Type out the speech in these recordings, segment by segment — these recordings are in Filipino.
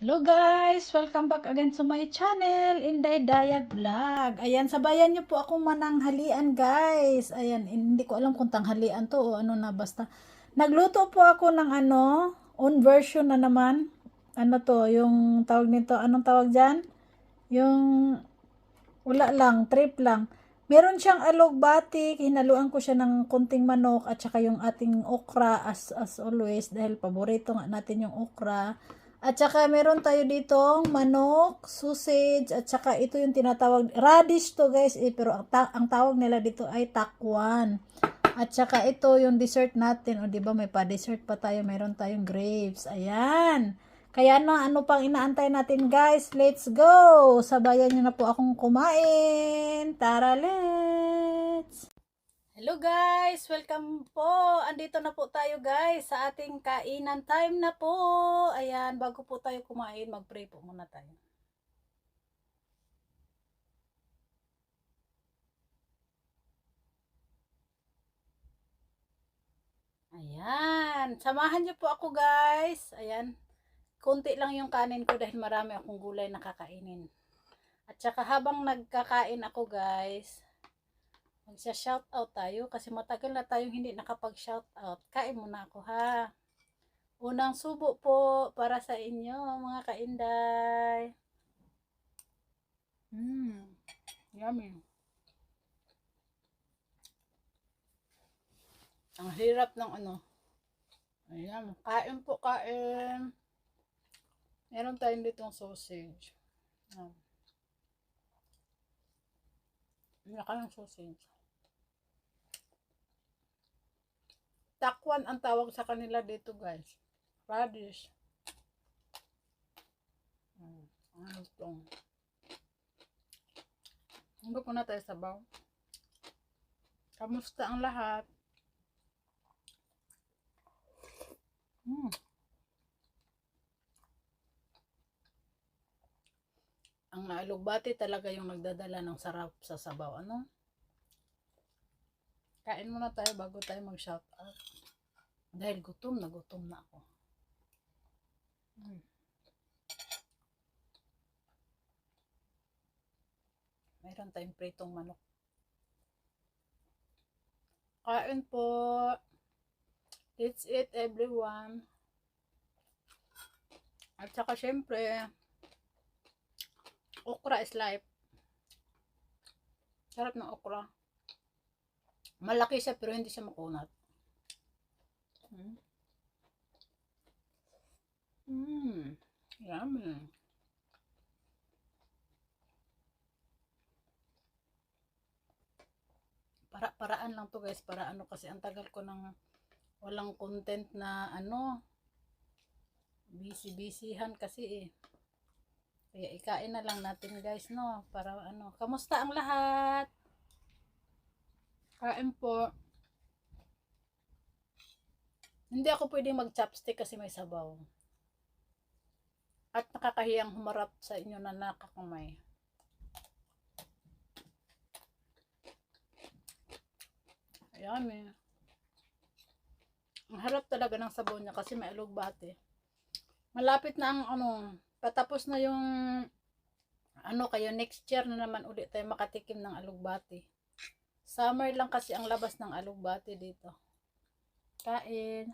Hello guys! Welcome back again to my channel, Inday Dayag Vlog. Ayan, sabayan niyo po akong mananghalian guys. Ayan, hindi ko alam kung tanghalian to o ano na basta. Nagluto po ako ng own version na naman. Ano to, yung tawag nito, anong tawag dyan? Yung wala lang, trip lang. Meron siyang alugbati, hinaluan ko siya ng konting manok at saka yung ating okra as always dahil paborito nga natin yung okra. At saka meron tayo ditong manok, sausage, at saka ito yung tinatawag, radish to guys, pero ang tawag nila dito ay takwan. At saka ito yung dessert natin, o di ba may pa-dessert pa tayo, meron tayong grapes. Ayan. Kaya ano pang inaantay natin guys? Let's go! Sabayan niyo na po akong kumain. Tara, let's! Hello guys! Welcome po! Andito na po tayo guys sa ating kainan time na po. Ayan, bago po tayo kumain, mag-pray po muna tayo. Ayan, samahan niyo po ako guys. Ayan, konti lang yung kanin ko dahil marami akong gulay na kakainin. At saka habang nagkakain ako guys, magsha-shoutout tayo kasi matagal na tayong hindi nakapag-shoutout. Kain muna ako ha. Unang subo po para sa inyo mga kainday. Yummy. Ang hirap ng Ayan, kain po, kain. Meron tayong ditong sausage. Laka ng sausage. Takwan ang tawag sa kanila dito guys. Radish. Ano itong? Hanggang po na tayo sabaw. Kamusta ang lahat? Ang alugbati talaga yung nagdadala ng sarap sa sabaw. Ano? Kain muna tayo bago tayo mag-shout out. Dahil gutom na ako. Mayroon tayong pritong manok. Kain po. Let's eat everyone. At saka syempre, okra is life. Sarap ng okra. Malaki siya pero hindi siya makunat. Yummy. Paraan lang to guys, para kasi ang tagal ko nang walang content na busy-busyhan kasi Kaya ikain na lang natin guys no, para kamusta ang lahat? Kain po. Hindi ako pwedeng mag-chopstick kasi may sabaw. At nakakahiyang humarap sa inyo na nakakamay. Yummy. Ang harap talaga ng sabaw niya kasi may alugbati. Malapit na ang patapos na yung kaya next year na naman ulit tayo makatikim ng alugbati. Summer lang kasi ang labas ng alugbati dito. Kain.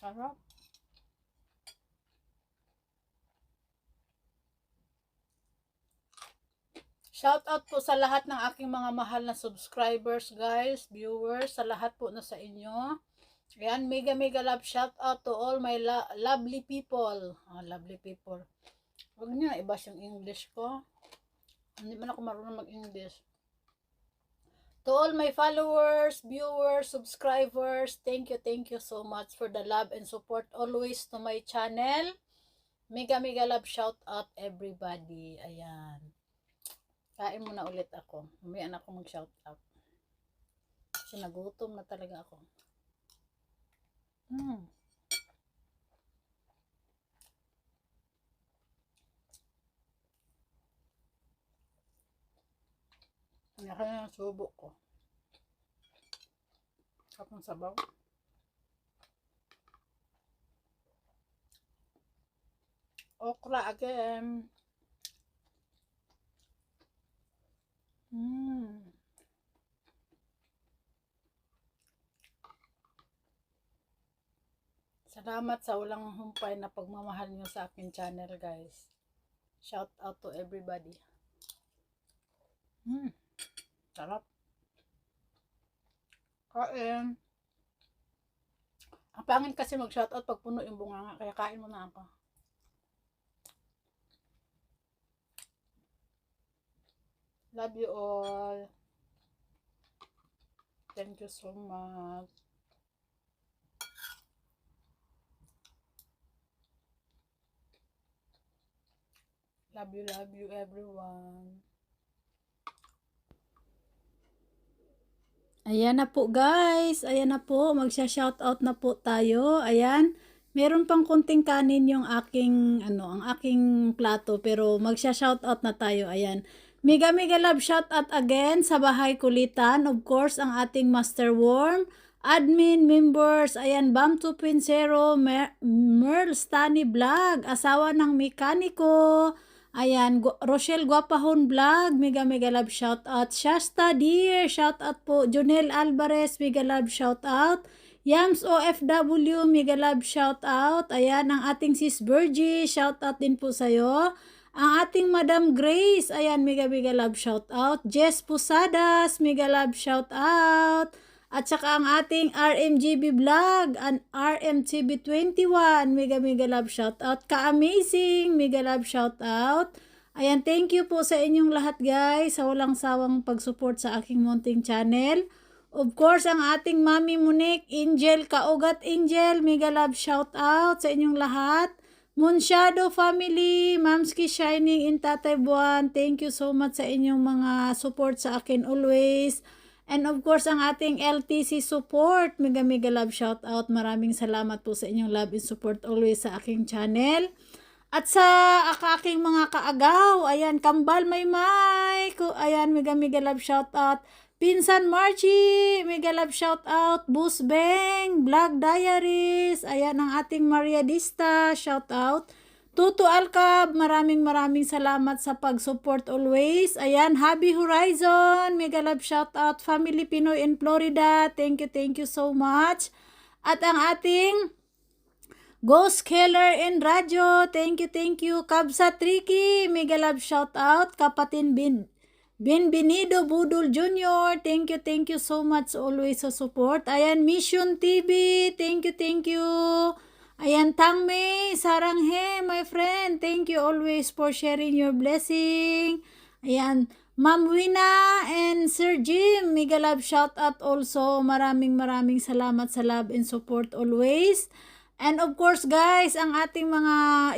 Sarap. Shout out po sa lahat ng aking mga mahal na subscribers guys, viewers, sa lahat po na sa inyo. Ayan, mega love shout out to all my lovely people. Lovely people. Huwag niyo i-bash yung English ko. Hindi man ako marunong mag-English. To all my followers, viewers, subscribers, thank you so much for the love and support always to my channel. Mega love shout out everybody. Ayan. Kain muna ulit ako. Mamaya na ako mag-shout out. Kasi nagutom na talaga ako. Kaya kaya subo ko. Kapang sabaw. Okra again. Salamat sa walang humpay na pagmamahal nyo sa akin channel, guys. Shout out to everybody. Sarap. Kain. Ang pangin kasi mag-shout out pag puno yung bunganga, kaya kain mo na ako. Love you all. Thank you so much. Love you everyone. Ayan na po guys, ayan na po, magsha-shoutout na po tayo. Ayan, meron pang konting kanin yung aking, ang aking plato, pero magsha-shoutout na tayo. Ayan, mega love shoutout again sa Bahay Kulitan. Of course, ang ating Master Worm, admin, members, ayan, Bam 2.0, Merl Stani Vlog, asawa ng mekaniko, ayan, Rochelle Guapahon Vlog, mega love shout out. Shasta Dear, shout out po. Jonel Alvarez, mega love shout out. Yams OFW, mega love shout out. Ayan, ang ating sis Virgie, shout out din po sa'yo. Ang ating Madam Grace, ayan, mega love shout out. Jess Pusadas, mega love shout out. At saka ang ating RMGB Vlog, and RMTB21, mega love shout out. Ka-amazing, mega love shout out. Ayan, thank you po sa inyong lahat guys, sa walang sawang pag-support sa aking munting channel. Of course, ang ating Mami Monique, Angel, Kaugat Angel, mega love shout out sa inyong lahat. Moon Shadow Family, Mamski Shining in Tatay Buwan, thank you so much sa inyong mga support sa akin always. And of course, ang ating LTC support, mega love shout out. Maraming salamat po sa inyong love and support always sa aking channel. At sa aking mga kaagaw, ayan, Kambal Maymay, ayan, mega love shout out. Pinsan Marchie, mega love shout out. Bus Beng, Vlog Diaries, ayan, ang ating Maria Dista, shout out. Tuto Alcab, maraming salamat sa pag-support always. Ayan, Happy Horizon, mega love shout out. Family Pinoy in Florida, thank you so much. At ang ating Ghost Killer in Radyo, thank you. Kabsa Tricky, mega love shout out. Kapatin Benvenido Budol Jr., thank you so much always sa support. Ayan, Mission TV, thank you. Ayan, Tangmei, Saranghe, my friend, thank you always for sharing your blessing. Ayan, Ma'am Wina and Sir Jim, mega love shout out also. Maraming salamat sa love and support always. And of course guys, ang ating mga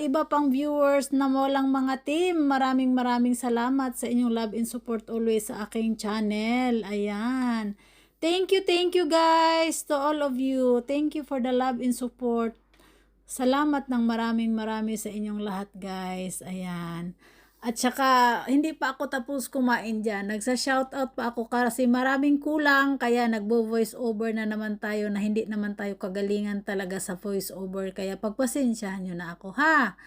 iba pang viewers na walang mga team, maraming salamat sa inyong love and support always sa aking channel. Ayan. Thank you guys to all of you. Thank you for the love and support. Salamat ng marami sa inyong lahat guys. Ayan. At saka hindi pa ako tapos kumain dyan. Nagsa-shoutout pa ako kasi maraming kulang. Kaya nagbo-voice over na naman tayo na hindi naman tayo kagalingan talaga sa voice over. Kaya pagpasensyahan nyo na ako ha.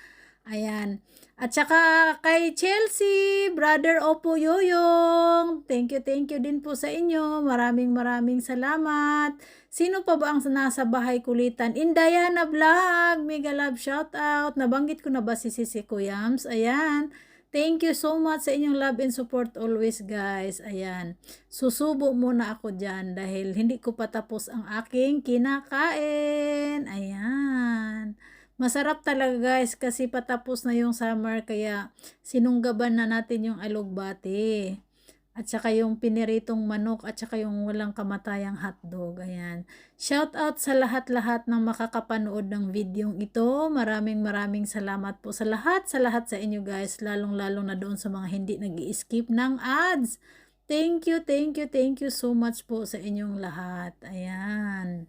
Ayan. At saka kay Chelsea, Brother Opo Yoyong, thank you din po sa inyo. Maraming salamat. Sino pa ba ang nasa Bahay Kulitan? Indayana Vlog, mega love shout out. Nabanggit ko na ba si Kuyams? Ayan. Thank you so much sa inyong love and support always guys. Ayan. Susubo muna ako dyan dahil hindi ko pa tapos ang aking kinakain. Ayan. Masarap talaga guys kasi patapos na yung summer kaya sinunggaban na natin yung alugbati. At saka yung piniritong manok at saka yung walang kamatayang hotdog. Ayan. Shout out sa lahat ng makakapanood ng videong ito. Maraming salamat po sa lahat sa inyo guys. Lalong na doon sa mga hindi nag-i-skip ng ads. Thank you so much po sa inyong lahat. Ayan.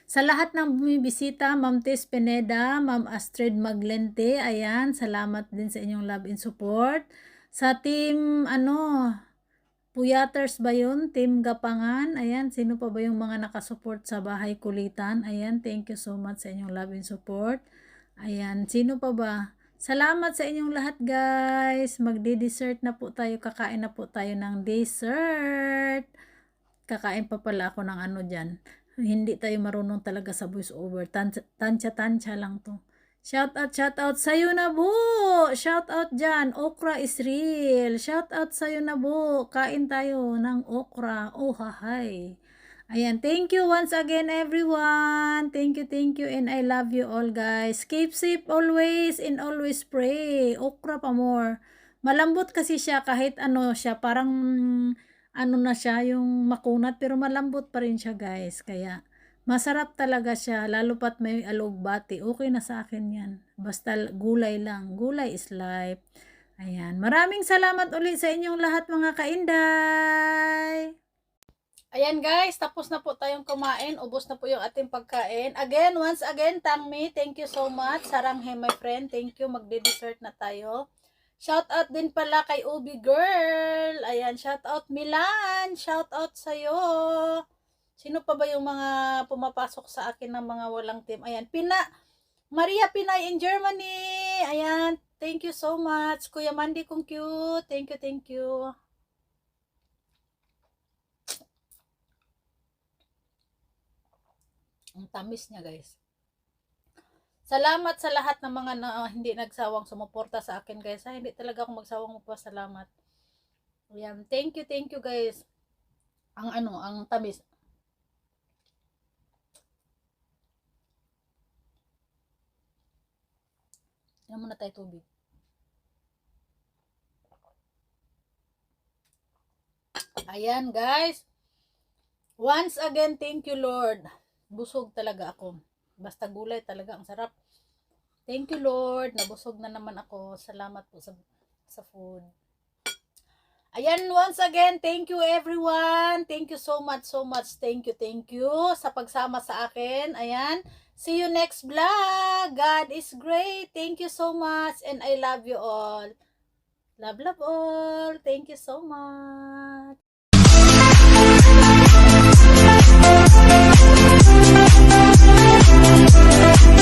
Sa lahat ng bumibisita, Ma'am Tess Pineda, Ma'am Astrid Maglente, ayan, salamat din sa inyong love and support. Sa team, Puyaters ba yun? Team Gapangan, ayan, sino pa ba yung mga nakasupport sa Bahay Kulitan? Ayan, thank you so much sa inyong love and support. Ayan, sino pa ba? Salamat sa inyong lahat guys. Magde-dessert na po tayo. Kakain na po tayo ng dessert. Kakain pa pala ako ng ano dyan. Hindi tayo marunong talaga sa voice over. Tansya-tansya lang to. Shout out sa'yo na bu! Shout out dyan. Okra is real. Shout out sa'yo na bu. Kain tayo ng okra. Oh, hahay. Ayan, thank you once again everyone. Thank you and I love you all guys. Keep safe always and always pray. Okra pa more. Malambot kasi siya kahit ano siya, parang ano na siya yung makunat pero malambot pa rin siya guys. Kaya masarap talaga siya lalo pat may alugbati. Okay na sa akin yan. Basta gulay lang. Gulay is life. Ayan. Maraming salamat ulit sa inyong lahat mga kainday. Ayan guys, tapos na po tayong kumain. Ubos na po yung ating pagkain. Again, once again, Tangmi, thank you so much. Saranghe, my friend, thank you. Magde-dessert na tayo. Shout out din pala kay Ubi Girl. Ayan, shout out Milan. Shout out sa'yo. Sino pa ba yung mga pumapasok sa akin ng mga walang team? Ayan, Maria Pinay in Germany. Ayan, thank you so much. Kuya Mandy kong cute. Thank you. Ang tamis niya guys. Salamat sa lahat ng mga hindi nagsawang sumuporta sa akin guys. Hindi talaga ako magsawang magpasalamat. Ayan, thank you guys. Ang tamis. Yan muna tayo tubig. Ayan guys. Once again, thank you Lord. Busog talaga ako. Basta gulay talaga ang sarap. Thank you Lord. Nabusog na naman ako. Salamat po sa food. Ayan, once again, thank you everyone. Thank you so much. Thank you sa pagsama sa akin. Ayan. See you next vlog. God is great. Thank you so much and I love you all. Love all. Thank you so much.